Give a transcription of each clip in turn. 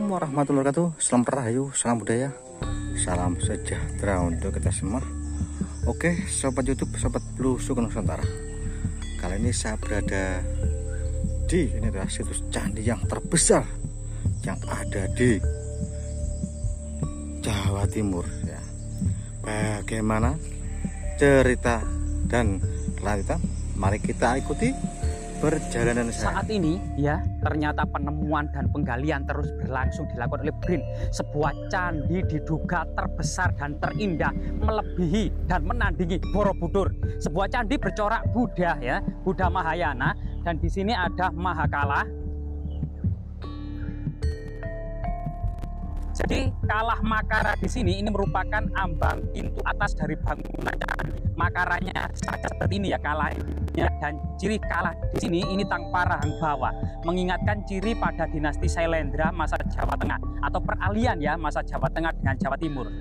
Assalamualaikum warahmatullahi wabarakatuh. Salam Rahayu, salam budaya, salam sejahtera untuk kita semua. Oke, sobat YouTube, sobat Bluesuk Nusantara. Kali ini saya berada di ini adalah situs candi yang terbesar yang ada di Jawa Timur. Ya. Bagaimana cerita dan kelanjutan? Mari kita ikuti perjalanan saya. Saat ini ya, ternyata penemuan dan penggalian terus berlangsung dilakukan oleh BRIN. Sebuah candi diduga terbesar dan terindah, melebihi dan menandingi Borobudur. Sebuah candi bercorak Buddha ya, Buddha Mahayana, dan di sini ada Mahakala. Jadi Kalah Makara di sini ini merupakan ambang pintu atas dari bangunan candi. Makaranya saja seperti ini ya kalahnya, dan ciri kalah di sini ini tanpa rahang bawah, mengingatkan ciri pada dinasti Sailendra masa Jawa Tengah atau peralihan ya masa Jawa Tengah dengan Jawa Timur.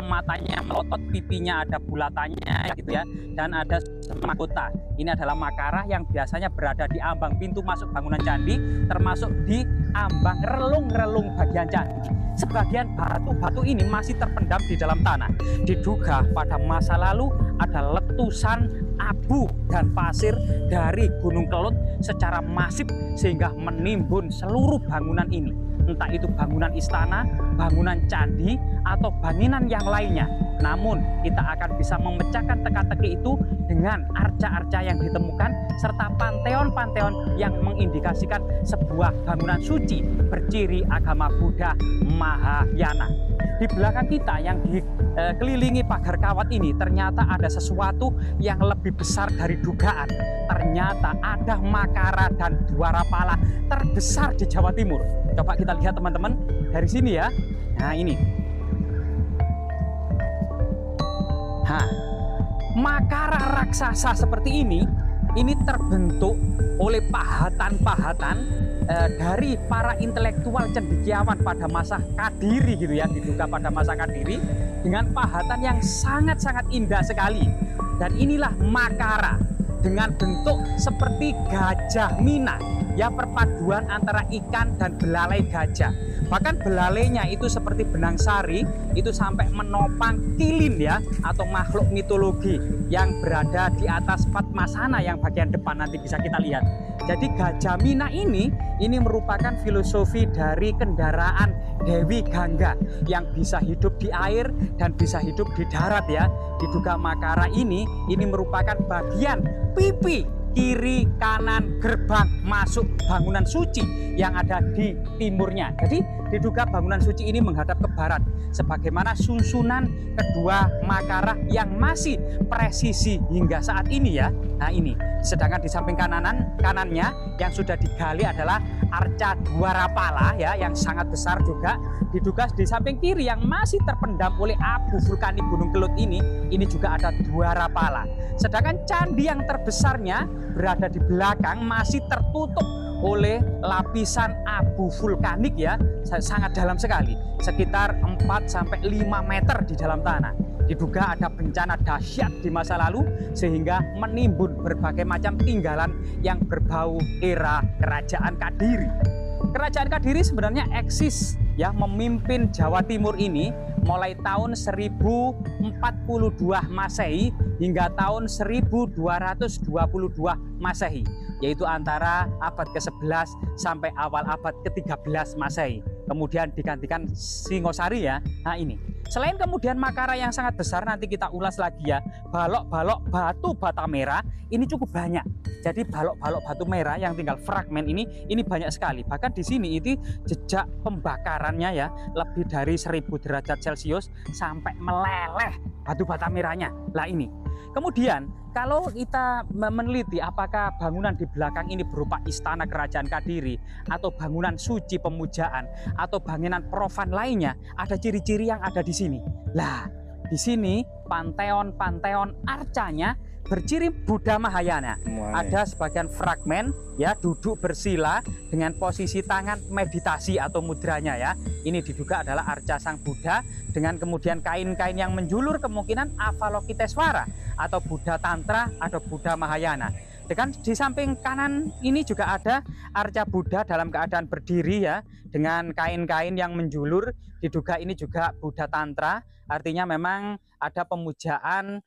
Matanya melotot, pipinya ada bulatannya gitu ya, dan ada mahkota. Ini adalah Makara yang biasanya berada di ambang pintu masuk bangunan candi, termasuk di ambang relung-relung bagian candi. Sebagian batu-batu ini masih terpendam di dalam tanah. Diduga pada masa lalu ada letusan abu dan pasir dari Gunung Kelut secara masif sehingga menimbun seluruh bangunan ini. Entah itu bangunan istana, bangunan candi, atau bangunan yang lainnya. Namun kita akan bisa memecahkan teka-teki itu dengan arca-arca yang ditemukan serta panteon-panteon yang mengindikasikan sebuah bangunan suci berciri agama Buddha Mahayana. Di belakang kita yang dikelilingi pagar kawat ini ternyata ada sesuatu yang lebih besar dari dugaan. Ternyata ada Makara dan Dwarapala terbesar di Jawa Timur. Coba kita lihat teman-teman dari sini ya. Nah ini. Nah, Makara raksasa seperti ini terbentuk oleh pahatan-pahatan dari para intelektual cendekiawan pada masa Kadiri gitu ya, diduga pada masa Kadiri, dengan pahatan yang sangat-sangat indah sekali. Dan inilah Makara dengan bentuk seperti gajah mina ya, perpaduan antara ikan dan belalai gajah. Bahkan belalainya itu seperti benang sari, itu sampai menopang tilin ya, atau makhluk mitologi yang berada di atas Padmasana yang bagian depan nanti bisa kita lihat. Jadi gajah mina ini merupakan filosofi dari kendaraan Dewi Gangga yang bisa hidup di air dan bisa hidup di darat ya. Diduga Makara ini merupakan bagian pipi kiri kanan gerbang masuk bangunan suci yang ada di timurnya. Jadi diduga bangunan suci ini menghadap ke barat, sebagaimana susunan kedua Makara yang masih presisi hingga saat ini ya. Nah ini, sedangkan di samping kanannya yang sudah digali adalah arca Dwarapala ya, yang sangat besar juga. Diduga di samping kiri yang masih terpendam oleh abu vulkanik Gunung Kelut ini juga ada Dwarapala. Sedangkan candi yang terbesarnya berada di belakang masih tertutup oleh lapisan abu vulkanik ya, sangat dalam sekali, sekitar 4-5 meter di dalam tanah. Diduga ada bencana dahsyat di masa lalu sehingga menimbun berbagai macam tinggalan yang berbau era Kerajaan Kadiri. Kerajaan Kadiri sebenarnya eksis ya, memimpin Jawa Timur ini mulai tahun 1042 Masehi hingga tahun 1222 Masehi, yaitu antara abad ke-11 sampai awal abad ke-13 Masehi. Kemudian digantikan Singosari ya. Nah ini. Selain kemudian Makara yang sangat besar, nanti kita ulas lagi ya, balok-balok batu bata merah ini cukup banyak. Jadi balok-balok batu merah yang tinggal fragmen ini banyak sekali. Bahkan di sini itu jejak pembakarannya ya, lebih dari 1000 derajat Celcius sampai meleleh batu bata merahnya. Lah ini. Kemudian kalau kita meneliti apakah bangunan di belakang ini berupa istana kerajaan Kadiri atau bangunan suci pemujaan atau bangunan profan lainnya, ada ciri-ciri yang ada di sini. Lah, di sini panteon-panteon arcanya berciri Buddha Mahayana. Ada sebagian fragmen ya, duduk bersila dengan posisi tangan meditasi atau mudranya ya. Ini diduga adalah arca sang Buddha dengan kemudian kain-kain yang menjulur, kemungkinan Avalokitesvara atau Buddha Tantra atau Buddha Mahayana. Dengan di samping kanan ini juga ada arca Buddha dalam keadaan berdiri ya, dengan kain-kain yang menjulur. Diduga ini juga Buddha Tantra, artinya memang ada pemujaan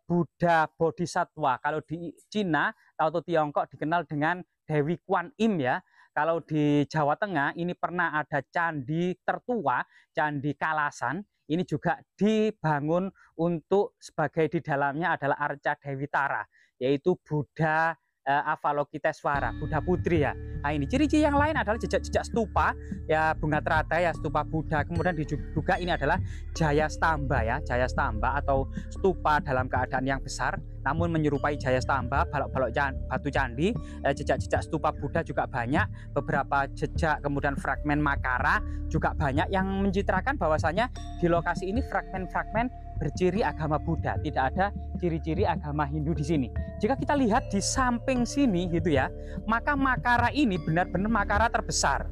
Buddha Bodhisattva. Kalau di Cina atau Tiongkok dikenal dengan Dewi Kuan Im ya. Kalau di Jawa Tengah ini pernah ada candi tertua, Candi Kalasan. Ini juga dibangun untuk sebagai di dalamnya adalah arca Dewi Tara, yaitu Buddha Avalokitesvara, Buddha Putri ya. Nah ini ciri-ciri yang lain adalah jejak-jejak stupa ya, bunga teratai ya, stupa Buddha. Kemudian juga ini adalah Jaya Stamba ya, Jaya Stamba atau stupa dalam keadaan yang besar namun menyerupai Jaya Stamba, balok-balok batu candi. Jejak-jejak stupa Buddha juga banyak, beberapa jejak kemudian fragmen Makara juga banyak yang mencitrakan bahwasanya di lokasi ini fragmen-fragmen berciri agama Buddha, tidak ada ciri-ciri agama Hindu di sini. Jika kita lihat di samping sini gitu ya, maka Makara ini benar-benar Makara terbesar.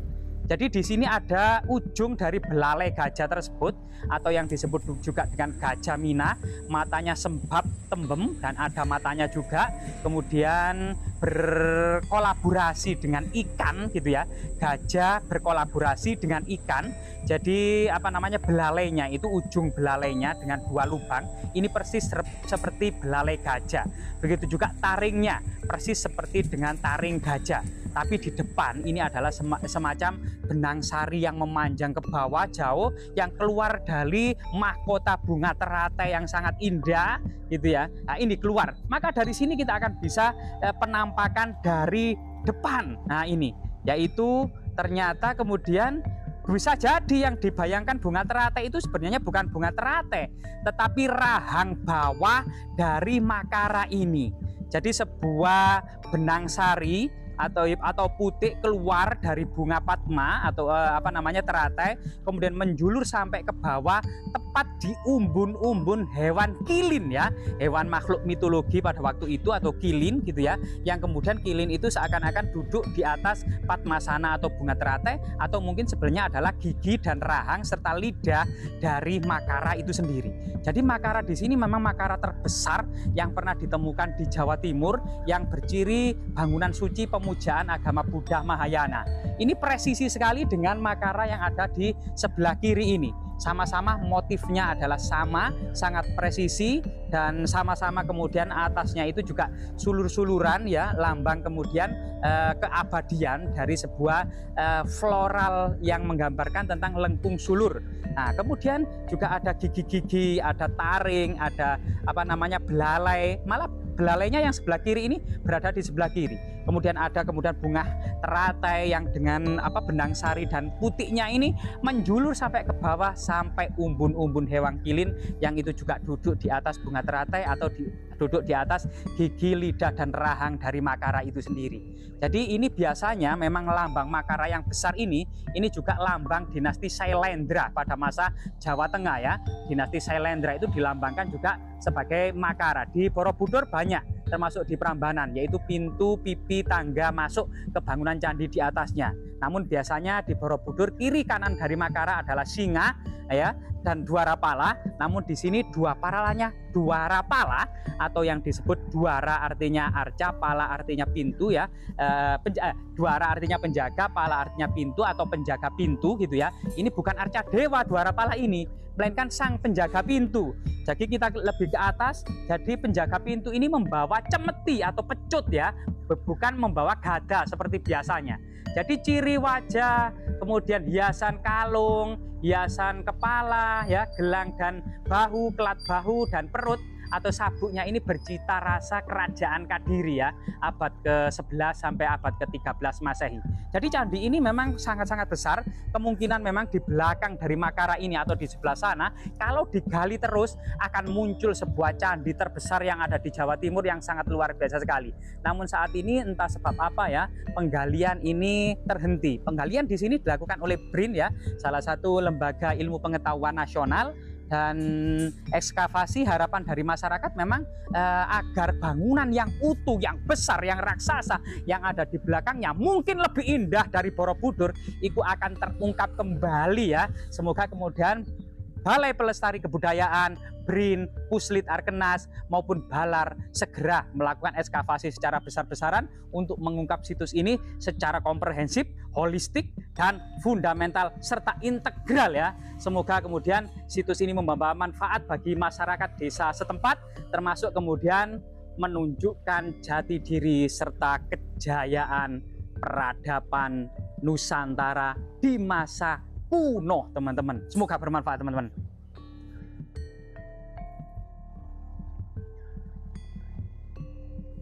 Jadi di sini ada ujung dari belalai gajah tersebut atau yang disebut juga dengan gajah Mina, matanya sembab tembem dan ada matanya juga. Kemudian berkolaborasi dengan ikan gitu ya. Gajah berkolaborasi dengan ikan. Jadi apa namanya, belalainya itu ujung belalainya dengan dua lubang. Ini persis seperti belalai gajah. Begitu juga taringnya persis seperti dengan taring gajah. Tapi di depan ini adalah semacam benang sari yang memanjang ke bawah jauh, yang keluar dari mahkota bunga teratai yang sangat indah gitu ya. Nah ini keluar, maka dari sini kita akan bisa penampakan dari depan. Nah ini yaitu ternyata kemudian bisa jadi yang dibayangkan bunga teratai itu sebenarnya bukan bunga teratai, tetapi rahang bawah dari Makara ini. Jadi sebuah benang sari atau putik keluar dari bunga Padma atau apa namanya teratai, kemudian menjulur sampai ke bawah tepat di umbun-umbun hewan kilin ya, hewan makhluk mitologi pada waktu itu atau kilin gitu ya, yang kemudian kilin itu seakan-akan duduk di atas Padmasana atau bunga teratai, atau mungkin sebenarnya adalah gigi dan rahang serta lidah dari Makara itu sendiri. Jadi Makara di sini memang Makara terbesar yang pernah ditemukan di Jawa Timur, yang berciri bangunan suci pemujaan agama Buddha Mahayana. Ini presisi sekali dengan Makara yang ada di sebelah kiri ini. Sama-sama motifnya adalah sama, sangat presisi, dan sama-sama kemudian atasnya itu juga sulur-suluran ya, lambang kemudian keabadian dari sebuah floral yang menggambarkan tentang lengkung sulur. Nah kemudian juga ada gigi-gigi, ada taring, ada apa namanya belalai, malah belalainya yang sebelah kiri ini berada di sebelah kiri. Kemudian ada bunga teratai yang dengan benang sari dan putiknya ini menjulur sampai ke bawah sampai umbun-umbun hewan kilin yang itu juga duduk di atas bunga teratai atau duduk di atas gigi, lidah dan rahang dari Makara itu sendiri. Jadi ini biasanya memang lambang Makara yang besar ini juga lambang dinasti Sailendra pada masa Jawa Tengah ya. Dinasti Sailendra itu dilambangkan juga sebagai Makara. Di Borobudur banyak, termasuk di Prambanan, yaitu pintu, pipi, tangga masuk ke bangunan candi di atasnya. Namun biasanya di Borobudur kiri kanan dari Makara adalah singa ya dan dwara pala. Namun di sini dwarapalanya dwara pala atau yang disebut dwara artinya arca, pala artinya pintu ya. Dwara artinya penjaga, pala artinya pintu atau penjaga pintu gitu ya. Ini bukan arca dewa dwara pala ini, melainkan sang penjaga pintu. Jadi kita lebih ke atas, jadi penjaga pintu ini membawa cemeti atau pecut ya, bukan membawa gada seperti biasanya. Jadi ciri wajah, kemudian hiasan kalung, hiasan kepala ya, gelang dan bahu, kelat bahu dan perut atau sabuknya ini bercita rasa kerajaan Kadiri ya, abad ke-11 sampai abad ke-13 Masehi. Jadi candi ini memang sangat-sangat besar, kemungkinan memang di belakang dari Makara ini atau di sebelah sana kalau digali terus akan muncul sebuah candi terbesar yang ada di Jawa Timur yang sangat luar biasa sekali. Namun saat ini entah sebab apa ya, penggalian ini terhenti. Penggalian di sini dilakukan oleh BRIN ya, salah satu lembaga ilmu pengetahuan nasional. Dan ekskavasi harapan dari masyarakat memang agar bangunan yang utuh, yang besar, yang raksasa yang ada di belakangnya mungkin lebih indah dari Borobudur itu akan terungkap kembali ya. Semoga kemudian Balai Pelestari Kebudayaan, BRIN, Puslit Arkenas, maupun Balar segera melakukan ekskavasi secara besar-besaran untuk mengungkap situs ini secara komprehensif, holistik, dan fundamental serta integral ya. Semoga kemudian situs ini membawa manfaat bagi masyarakat desa setempat, termasuk kemudian menunjukkan jati diri serta kejayaan peradaban Nusantara di masa kuno, teman-teman. Semoga bermanfaat, teman-teman.